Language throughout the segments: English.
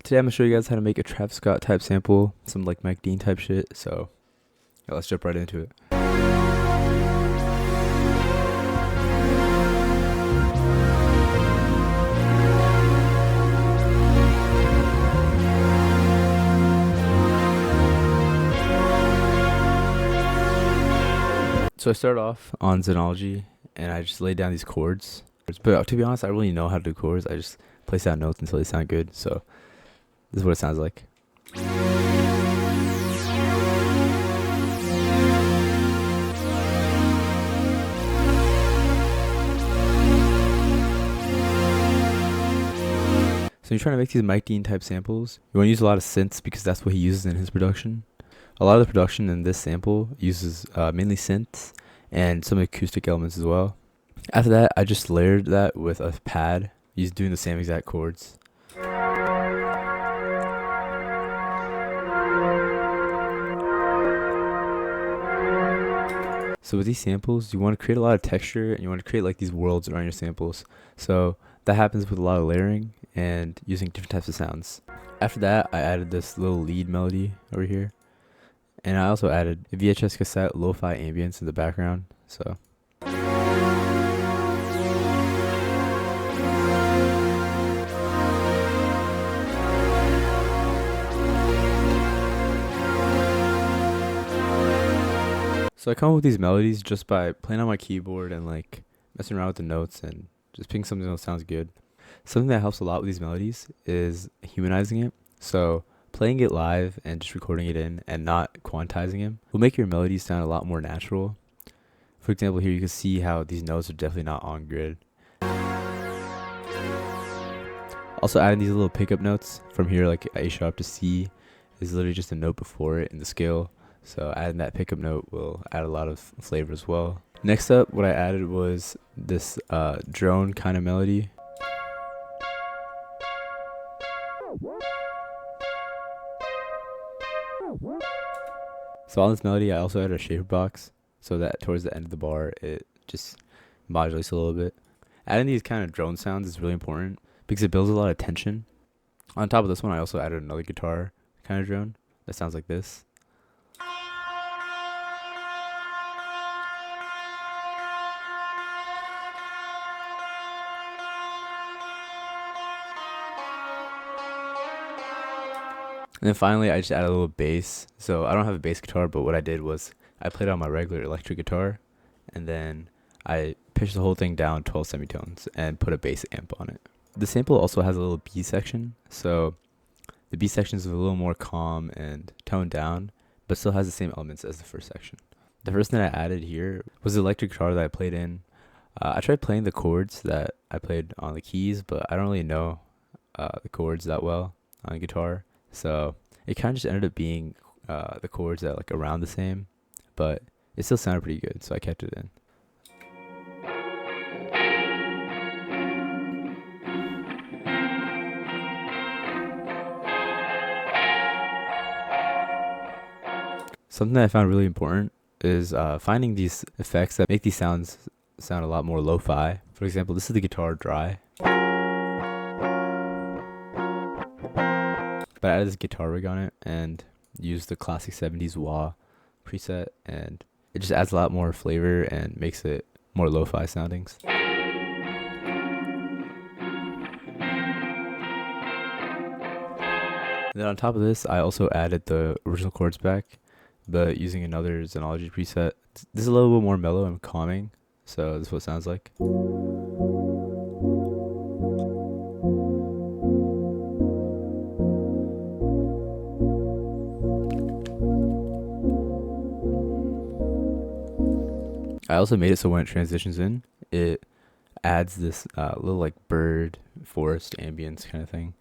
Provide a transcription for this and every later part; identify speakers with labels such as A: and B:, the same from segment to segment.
A: Today I'm gonna show you guys how to make a Travis Scott type sample, some like Mike Dean type shit. So yeah, let's jump right into it. So I start off on Xenology and I just laid down these chords. But to be honest, I don't really know how to do chords. I just place down notes until they sound good. So this is what it sounds like. So you're trying to make these Mike Dean type samples. You want to use a lot of synths because that's what he uses in his production. A lot of the production in this sample uses mainly synths and some acoustic elements as well. After that, I just layered that with a pad, doing the same exact chords. So with these samples, you want to create a lot of texture and you want to create like these worlds around your samples. So that happens with a lot of layering and using different types of sounds. After that, I added this little lead melody over here. And I also added a VHS cassette lo-fi ambience in the background. So I come up with these melodies just by playing on my keyboard and like messing around with the notes and just picking something that sounds good. Something that helps a lot with these melodies is humanizing it. So playing it live and just recording it in and not quantizing it will make your melodies sound a lot more natural. For example, here you can see how these notes are definitely not on grid. Also adding these little pickup notes from here, like A sharp to C is literally just a note before it in the scale. So adding that pickup note will add a lot of flavor as well. Next up, what I added was this drone kind of melody. So on this melody, I also added a shaper box so that towards the end of the bar, it just modulates a little bit. Adding these kind of drone sounds is really important because it builds a lot of tension. On top of this one, I also added another guitar kind of drone that sounds like this. And then finally, I just added a little bass. So I don't have a bass guitar, but what I did was I played on my regular electric guitar, and then I pitched the whole thing down 12 semitones and put a bass amp on it. The sample also has a little B section, so the B section is a little more calm and toned down, but still has the same elements as the first section. The first thing I added here was the electric guitar that I played in. I tried playing the chords that I played on the keys, but I don't really know the chords that well on guitar. So it kind of just ended up being the chords that like around the same, but it still sounded pretty good, so I kept it in. Something that I found really important is finding these effects that make these sounds sound a lot more lo-fi. For example, this is the guitar dry. But I added this guitar rig on it and used the classic 70s wah preset, and it just adds a lot more flavor and makes it more lo-fi sounding. And then on top of this, I also added the original chords back, but using another Xenology preset. This is a little bit more mellow and calming, so this is what it sounds like. I also made it so when it transitions in, it adds this little like bird forest ambience kind of thing.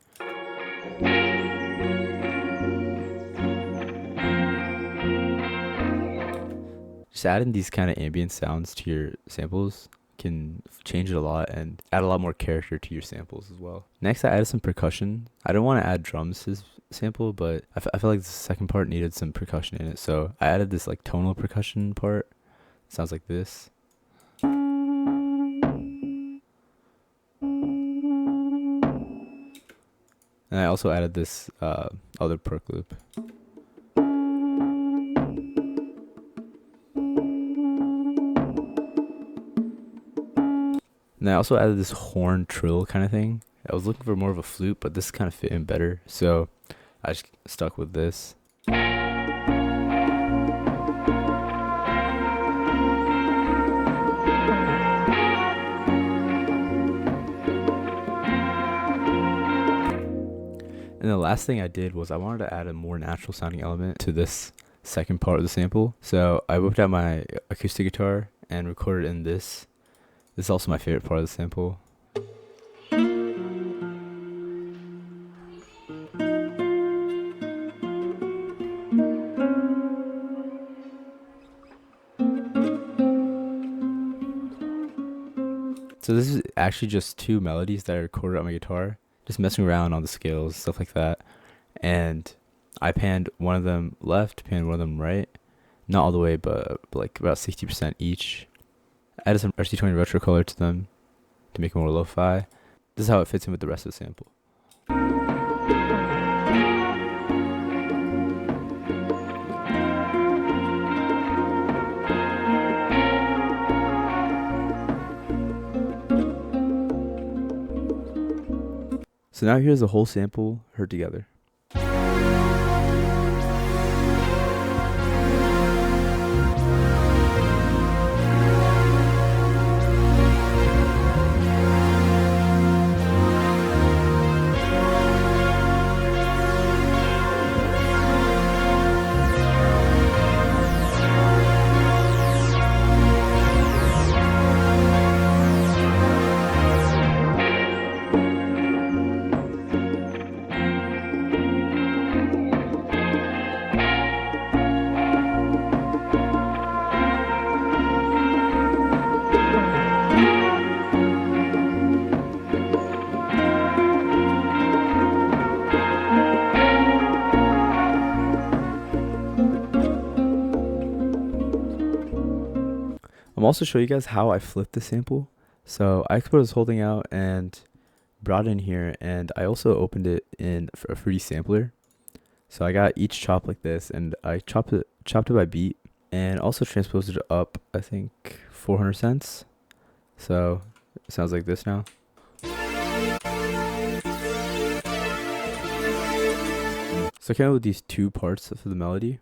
A: Just adding these kind of ambient sounds to your samples can change it a lot and add a lot more character to your samples as well. Next, I added some percussion. I don't want to add drums to this sample, but I felt like the second part needed some percussion in it, so I added this like tonal percussion part. Sounds like this. And And I also added this other perk loop. And I also added this horn trill kind of thing. I was looking for more of a flute, but this kind of fit in better, so I just stuck with this. And the last thing I did was I wanted to add a more natural sounding element to this second part of the sample. So I whipped out my acoustic guitar and recorded in this. This is also my favorite part of the sample. So this is actually just two melodies that I recorded on my guitar, just messing around on the scales, stuff like that. And I panned one of them left, panned one of them right. Not all the way, but like about 60% each. Added some RC20 retro color to them to make it more lo-fi. This is how it fits in with the rest of the sample. So now here's the whole sample heard together. I'm also show you guys how I flipped the sample. So I exported this whole thing out and brought it in here, and I also opened it in a fruity sampler. So I got each chop like this, and I chopped it by beat, and also transposed it up, I think 400 cents. So it sounds like this now. So I came up with these two parts for the melody,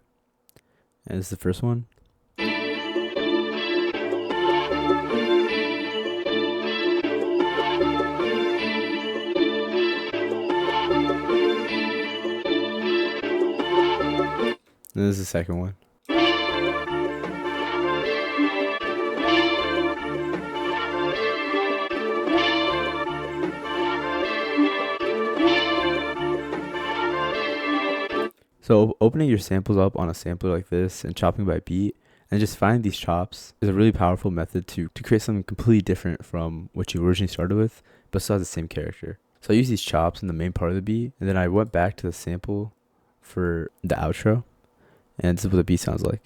A: and this is the first one. And this is the second one. So opening your samples up on a sampler like this and chopping by beat and just finding these chops is a really powerful method to create something completely different from what you originally started with, but still has the same character. So I use these chops in the main part of the beat, and then I went back to the sample for the outro. And this is what the beat sounds like.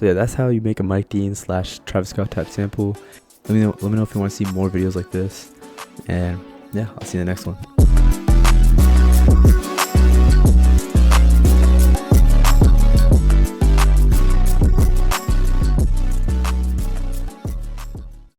A: So yeah, that's how you make a Mike Dean / Travis Scott type sample. Let me know if you want to see more videos like this, and yeah, I'll see you in the next one.